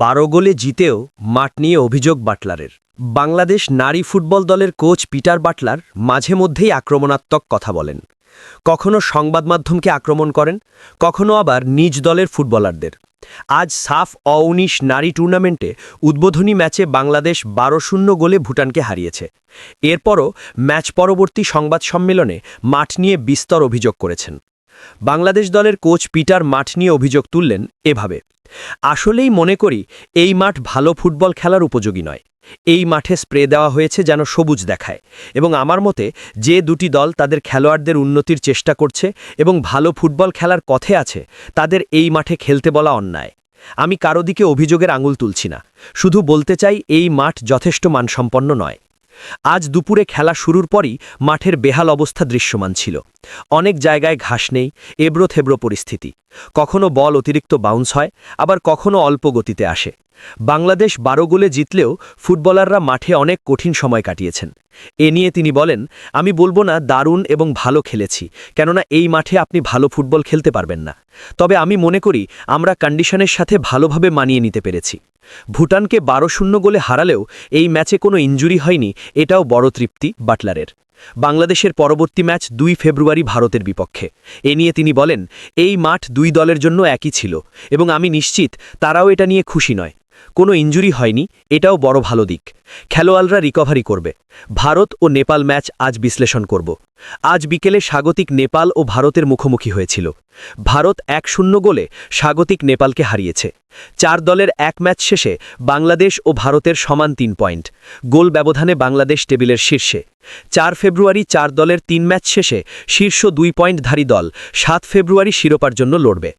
12 গোলে জিতেও মাঠ নিয়ে অভিযোগ বাটলারের। বাংলাদেশ নারী ফুটবল দলের কোচ পিটার বাটলার মাঝে মধ্যেই আক্রমণাত্মক কথা বলেন। কখনো সংবাদ মাধ্যমকে আক্রমণ করেন, কখনো আবার নিজ দলের ফুটবলারদের। আজ সাফ অ-19 নারী টুর্নামেন্টে উদ্বোধনী ম্যাচে বাংলাদেশ 12-0 গোলে ভুটানকে হারিয়েছে। এরপরও ম্যাচ পরবর্তী সংবাদ সম্মেলনে মাঠ নিয়ে বিস্তর অভিযোগ করেছেন। বাংলাদেশ দলের কোচ পিটার মাঠ নিয়ে অভিযোগ তুললেন এভাবে: আসলেই মনে করি এই মাঠ ভালো ফুটবল খেলার উপযোগী নয়। এই মাঠে স্প্রে দেওয়া হয়েছে যেন সবুজ দেখায়, এবং আমার মতে যে দুটি দল তাদের খেলোয়াড়দের উন্নতির চেষ্টা করছে এবং ভালো ফুটবল খেলার পথে আছে, তাদের এই মাঠে খেলতে বলা অন্যায়। আমি কারো দিকে অভিযোগের আঙুল তুলছি না, শুধু বলতে চাই এই মাঠ যথেষ্ট মানসম্পন্ন নয়। আজ দুপুরে খেলা শুরুর পরই মাঠের বেহাল অবস্থা দৃশ্যমান ছিল। অনেক জায়গায় ঘাস নেই, এবড়ো-থেবড়ো পরিস্থিতি। কখনো বল অতিরিক্ত বাউন্স হয়, আবার কখনো অল্প গতিতে আসে। বাংলাদেশ 12 গোলে জিতলেও ফুটবলাররা মাঠে অনেক কঠিন সময় কাটিয়েছেন। এ নিয়ে তিনি বলেন, আমি বলবো না দারুণ এবং ভালো খেলেছি, কেননা এই মাঠে আপনি ভালো ফুটবল খেলতে পারবেন না। তবে আমি মনে করি আমরা কন্ডিশনের সাথে ভালোভাবে মানিয়ে নিতে পেরেছি। ভুটানকে 12-0 গোলে হারালেও এই ম্যাচে কোনো ইনজুরি হয়নি, এটাও বড় তৃপ্তি বাটলারের। বাংলাদেশের পরবর্তী ম্যাচ 2 ফেব্রুয়ারি ভারতের বিপক্ষে। এ নিয়ে তিনি বলেন, এই মাঠ দুই দলের জন্য একই ছিল এবং আমি নিশ্চিত তারাও এটা নিয়ে খুশি নয়। কোনো ইনজুরি হয়নি, এটাও বড় ভালো দিক। খেলোয়াড়রা রিকভারি করবে। ভারত ও নেপাল ম্যাচ আজ বিশ্লেষণ করব। আজ বিকেলে স্বাগতিক নেপাল ও ভারতের মুখোমুখি হয়েছিল। ভারত 1-0 গোলে স্বাগতিক নেপালকে হারিয়েছে। 4 দলের এক ম্যাচ শেষে বাংলাদেশ ও ভারতের সমান 3 পয়েন্ট। গোল ব্যবধানে বাংলাদেশ টেবিলের শীর্ষে। 4 ফেব্রুয়ারি 4 দলের 3 ম্যাচ শেষে শীর্ষ 2 পয়েন্টধারী দল 7 ফেব্রুয়ারি শিরোপার জন্য লড়বে।